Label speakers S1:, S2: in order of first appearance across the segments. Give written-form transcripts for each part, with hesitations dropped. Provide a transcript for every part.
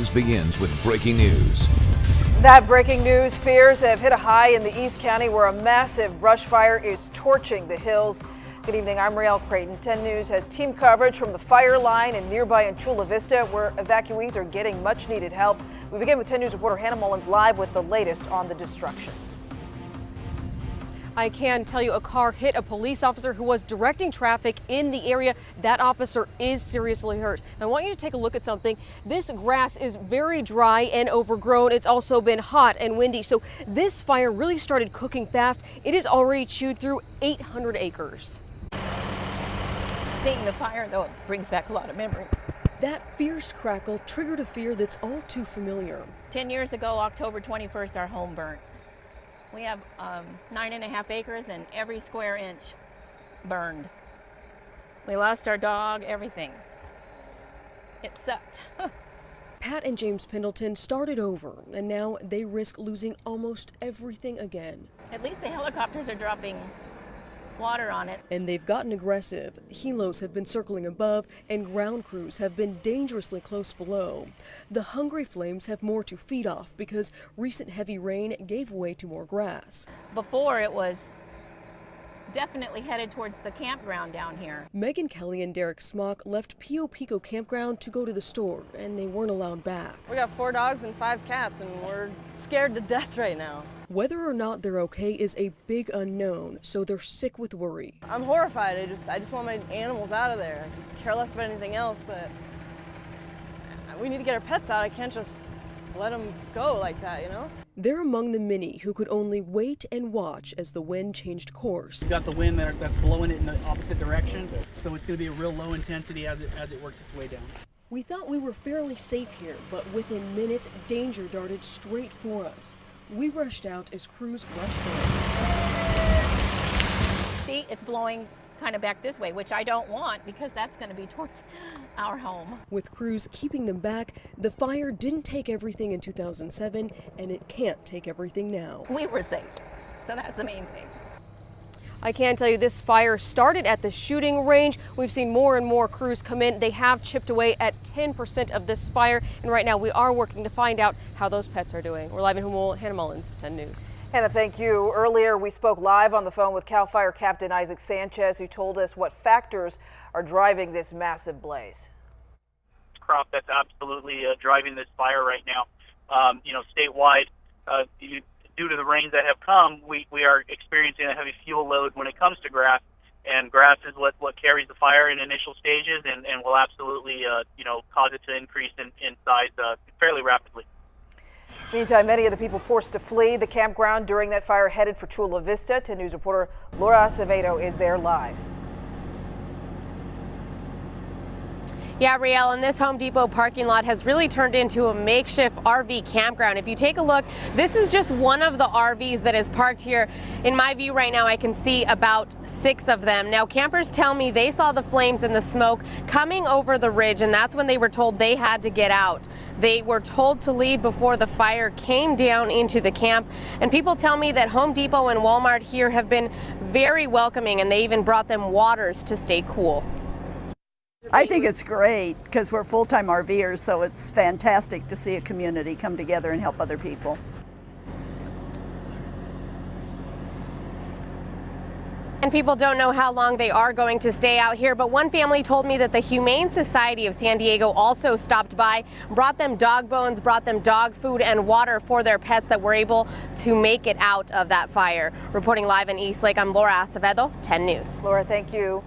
S1: News begins with breaking news.
S2: That breaking news, fears have hit a high in the East County where a massive brush fire is torching the hills. Good evening, I'm Riel Creighton. 10 News has team coverage from the fire line and nearby in Chula Vista where evacuees are getting much needed help. We begin with 10 News reporter Hannah Mullins live with the latest on the destruction.
S3: I can tell you a car hit a police officer who was directing traffic in the area. That officer is seriously hurt. I want you to take a look at something. This grass is very dry and overgrown. It's also been hot and windy. So this fire really started cooking fast. It has already chewed through 800 acres.
S4: Seeing the fire, though, it brings back a lot of memories.
S3: That fierce crackle triggered a fear that's all too familiar.
S4: 10 years ago, October 21st, our home burnt. We have 9.5 acres and every square inch burned. We lost our dog, everything. It sucked.
S3: Pat and James Pendleton started over, and now they risk losing almost everything again.
S4: At least the helicopters are dropping water on it.
S3: And they've gotten aggressive. Helos have been circling above, and ground crews have been dangerously close below. The hungry flames have more to feed off because recent heavy rain gave way to more grass.
S4: Before, it was definitely headed towards the campground down here.
S3: Megan Kelly and Derek Smock left Pio Pico Campground to go to the store, and they weren't allowed back.
S5: We got 4 dogs and 5 cats, and we're scared to death right now.
S3: Whether or not they're okay is a big unknown, so they're sick with worry.
S5: I'm horrified. I just want my animals out of there. I care less about anything else, but we need to get our pets out. I can't just let them go like that, you know?
S3: They're among the many who could only wait and watch as the wind changed course.
S6: We've got the wind that's blowing it in the opposite direction, so it's going to be a real low intensity as it works its way down.
S3: We thought we were fairly safe here, but within minutes, danger darted straight for us. We rushed out as crews rushed in.
S4: See, it's blowing kind of back this way, which I don't want because that's going to be towards our home.
S3: With crews keeping them back, the fire didn't take everything in 2007, and it can't take everything now.
S4: We were safe, so that's the main thing.
S3: I can tell you this fire started at the shooting range. We've seen more and more crews come in. They have chipped away at 10% of this fire, and right now we are working to find out how those pets are doing. We're live in Humboldt. Hannah Mullins, 10 News.
S2: Hannah, thank you. Earlier, we spoke live on the phone with CAL FIRE Captain Isaac Sanchez, who told us what factors are driving this massive blaze.
S7: Crop that's absolutely driving this fire right now. Statewide, due to the rains that have come, we are experiencing a heavy fuel load when it comes to grass, and grass is what carries the fire in initial stages and will absolutely cause it to increase in size fairly rapidly.
S2: Meantime, many of the people forced to flee the campground during that fire headed for Chula Vista. 10 News reporter Laura Acevedo is there live.
S8: Yeah, Riel, and this Home Depot parking lot has really turned into a makeshift RV campground. If you take a look, this is just one of the RVs that is parked here. In my view right now, I can see about 6 of them. Now, campers tell me they saw the flames and the smoke coming over the ridge, and that's when they were told they had to get out. They were told to leave before the fire came down into the camp. And people tell me that Home Depot and Walmart here have been very welcoming, and they even brought them waters to stay cool.
S9: I think it's great because we're full-time RVers, so it's fantastic to see a community come together and help other people.
S8: And people don't know how long they are going to stay out here, but one family told me that the Humane Society of San Diego also stopped by, brought them dog bones, brought them dog food and water for their pets that were able to make it out of that fire. Reporting live in Eastlake, I'm Laura Acevedo, 10 News.
S2: Laura, thank you.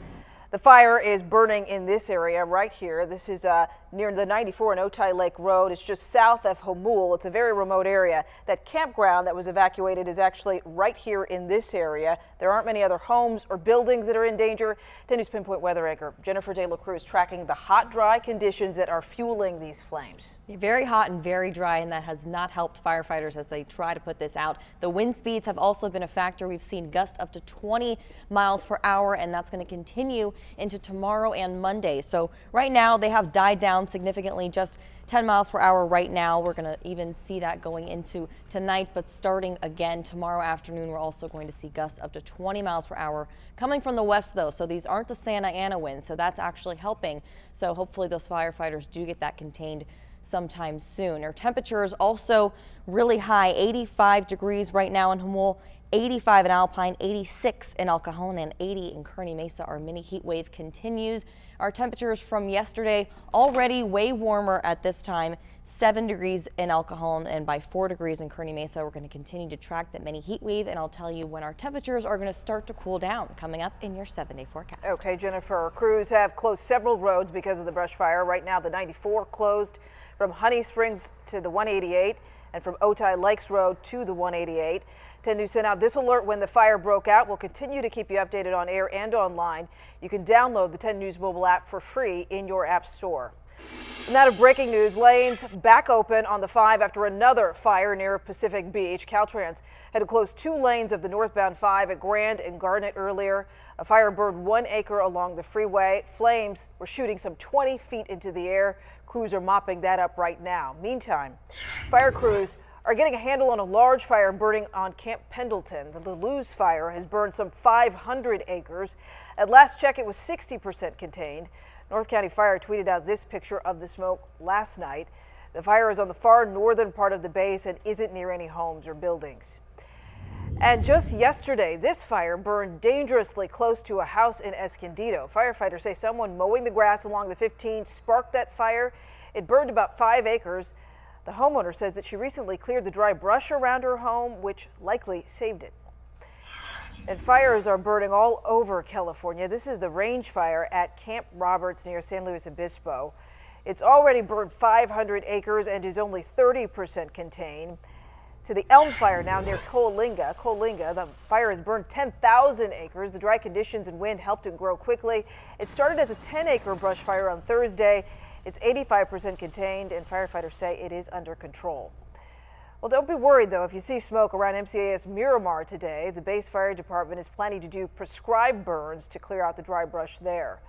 S2: The fire is burning in this area right here. This is near the 94 and Otay Lake Road. It's just south of Jamul. It's a very remote area. That campground that was evacuated is actually right here in this area. There aren't many other homes or buildings that are in danger. 10 News Pinpoint weather anchor Jennifer De La Cruz tracking the hot, dry conditions that are fueling these flames.
S10: Very hot and very dry, and that has not helped firefighters as they try to put this out. The wind speeds have also been a factor. We've seen gusts up to 20 miles per hour, and that's going to continue into tomorrow and Monday. So right now they have died down significantly, just 10 miles per hour right now. We're going to even see that going into tonight, but starting again tomorrow afternoon, we're also going to see gusts up to 20 miles per hour coming from the west, though. So these aren't the Santa Ana winds, so that's actually helping. So hopefully those firefighters do get that contained sometime soon. Our temperatures also really high, 85 degrees right now in Jamul, 85 in Alpine, 86 in El Cajon, and 80 in Kearney Mesa. Our mini heat wave continues. Our temperatures from yesterday already way warmer at this time, 7 degrees in El Cajon and by 4 degrees in Kearney Mesa. We're going to continue to track that mini heat wave, and I'll tell you when our temperatures are going to start to cool down coming up in your 7-day forecast.
S2: Okay, Jennifer, crews have closed several roads because of the brush fire. Right now, the 94 closed from Honey Springs to the 188 and from Otay Lakes Road to the 188. 10 News sent out this alert when the fire broke out. We'll continue to keep you updated on air and online. You can download the 10 News mobile app for free in your app store. Now to breaking news, lanes back open on the 5 after another fire near Pacific Beach. Caltrans had to close 2 lanes of the northbound 5 at Grand and Garnet earlier. A fire burned 1 acre along the freeway. Flames were shooting some 20 feet into the air. Crews are mopping that up right now. Meantime, fire crews are getting a handle on a large fire burning on Camp Pendleton. The Lalouse fire has burned some 500 acres. At last check, it was 60% contained. North County Fire tweeted out this picture of the smoke last night. The fire is on the far northern part of the base and isn't near any homes or buildings. And just yesterday, this fire burned dangerously close to a house in Escondido. Firefighters say someone mowing the grass along the 15 sparked that fire. It burned about 5 acres. The homeowner says that she recently cleared the dry brush around her home, which likely saved it. And fires are burning all over California. This is the range fire at Camp Roberts near San Luis Obispo. It's already burned 500 acres and is only 30% contained. To the Elm Fire now near Coalinga, the fire has burned 10,000 acres. The dry conditions and wind helped it grow quickly. It started as a 10-acre brush fire on Thursday. It's 85% contained, and firefighters say it is under control. Well, don't be worried, though, if you see smoke around MCAS Miramar today. The base fire department is planning to do prescribed burns to clear out the dry brush there.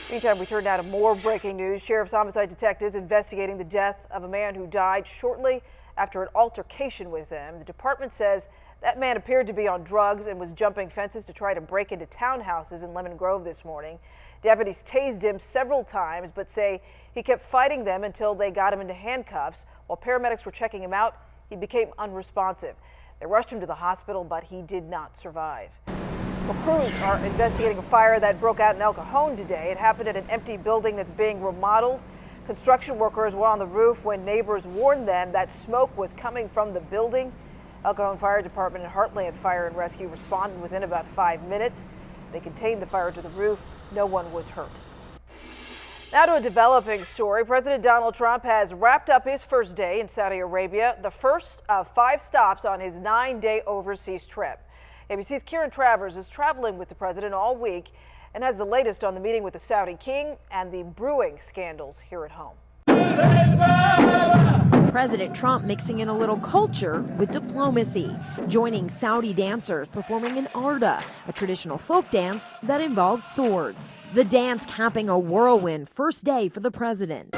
S2: Meantime, we turn now to more breaking news. Sheriff's homicide detectives investigating the death of a man who died shortly after an altercation with them. The department says that man appeared to be on drugs and was jumping fences to try to break into townhouses in Lemon Grove this morning. Deputies tased him several times, but say he kept fighting them until they got him into handcuffs. While paramedics were checking him out, he became unresponsive. They rushed him to the hospital, but he did not survive. Well, crews are investigating a fire that broke out in El Cajon today. It happened at an empty building that's being remodeled. Construction workers were on the roof when neighbors warned them that smoke was coming from the building. El Cajon Fire Department and Heartland Fire and Rescue responded within about 5 minutes. They contained the fire to the roof. No one was hurt. Now to a developing story. President Donald Trump has wrapped up his first day in Saudi Arabia, the first of 5 stops on his 9-day overseas trip. ABC's Kieran Travers is traveling with the president all week and has the latest on the meeting with the Saudi king and the brewing scandals here at home.
S11: President Trump mixing in a little culture with diplomacy, joining Saudi dancers performing an Arda, a traditional folk dance that involves swords. The dance capping a whirlwind first day for the president.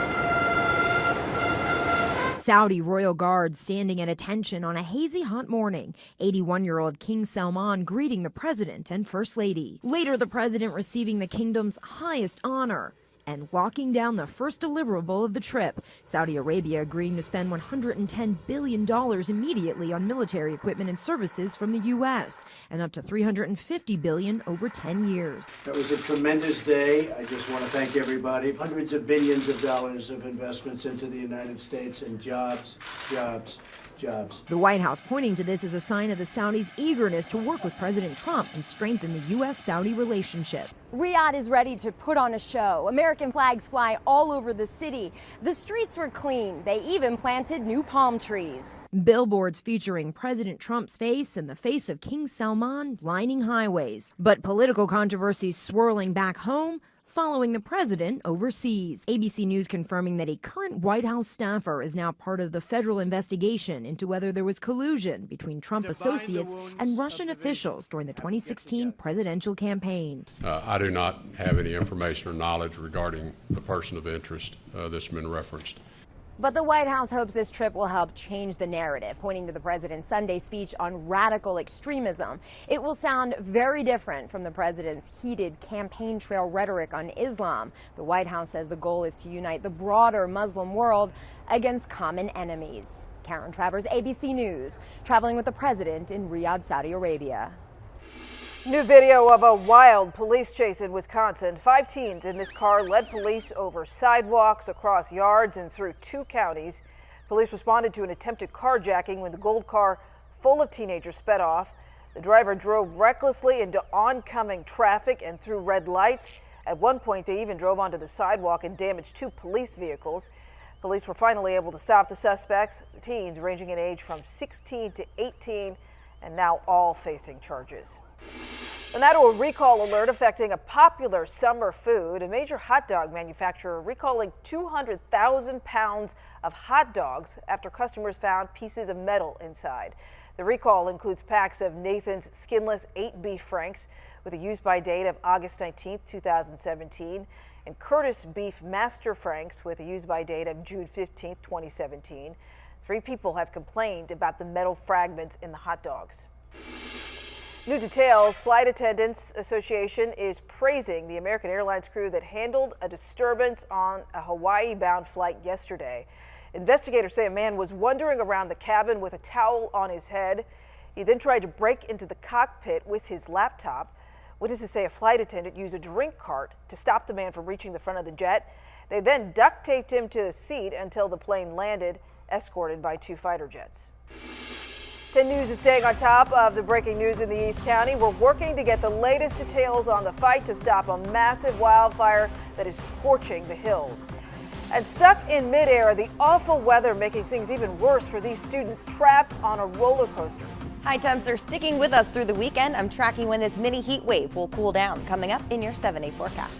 S11: Saudi royal guards standing at attention on a hazy hot morning. 81-year-old King Salman greeting the president and first lady. Later, the president receiving the kingdom's highest honor and locking down the first deliverable of the trip. Saudi Arabia agreeing to spend $110 billion immediately on military equipment and services from the U.S. and up to $350 billion over 10 years.
S12: That was a tremendous day. I just want to thank everybody. Hundreds of billions of dollars of investments into the United States and jobs, jobs, jobs.
S11: The White House pointing to this as a sign of the Saudis' eagerness to work with President Trump and strengthen the U.S.-Saudi relationship.
S13: Riyadh is ready to put on a show. American flags fly all over the city. The streets were clean. They even planted new palm trees.
S11: Billboards featuring President Trump's face and the face of King Salman lining highways. But political controversies swirling back home following the president overseas. ABC News confirming that a current White House staffer is now part of the federal investigation into whether there was collusion between Trump associates and Russian officials during the 2016 presidential campaign.
S14: I do not have any information or knowledge regarding the person of interest that's been referenced.
S13: But the White House hopes this trip will help change the narrative, pointing to the president's Sunday speech on radical extremism. It will sound very different from the president's heated campaign trail rhetoric on Islam. The White House says the goal is to unite the broader Muslim world against common enemies. Karen Travers, ABC News, traveling with the president in Riyadh, Saudi Arabia.
S2: New video of a wild police chase in Wisconsin. 5 teens in this car led police over sidewalks, across yards, and through 2 counties. Police responded to an attempted carjacking when the gold car full of teenagers sped off. The driver drove recklessly into oncoming traffic and through red lights. At one point, they even drove onto the sidewalk and damaged 2 police vehicles. Police were finally able to stop the suspects, the teens ranging in age from 16 to 18, and now all facing charges. And now to a recall alert affecting a popular summer food. A major hot dog manufacturer recalling 200,000 pounds of hot dogs after customers found pieces of metal inside. The recall includes packs of Nathan's Skinless 8 Beef Franks with a use-by date of August 19, 2017, and Curtis Beef Master Franks with a use-by date of June 15, 2017. 3 people have complained about the metal fragments in the hot dogs. New details. Flight Attendants Association is praising the American Airlines crew that handled a disturbance on a Hawaii-bound flight yesterday. Investigators say a man was wandering around the cabin with a towel on his head. He then tried to break into the cockpit with his laptop. Witnesses say a flight attendant used a drink cart to stop the man from reaching the front of the jet. They then duct taped him to a seat until the plane landed, escorted by 2 fighter jets. 10 News is staying on top of the breaking news in the East County. We're working to get the latest details on the fight to stop a massive wildfire that is scorching the hills. And stuck in midair, the awful weather making things even worse for these students trapped on a roller coaster.
S10: High temps are sticking with us through the weekend. I'm tracking when this mini heat wave will cool down. Coming up in your 7-day forecast.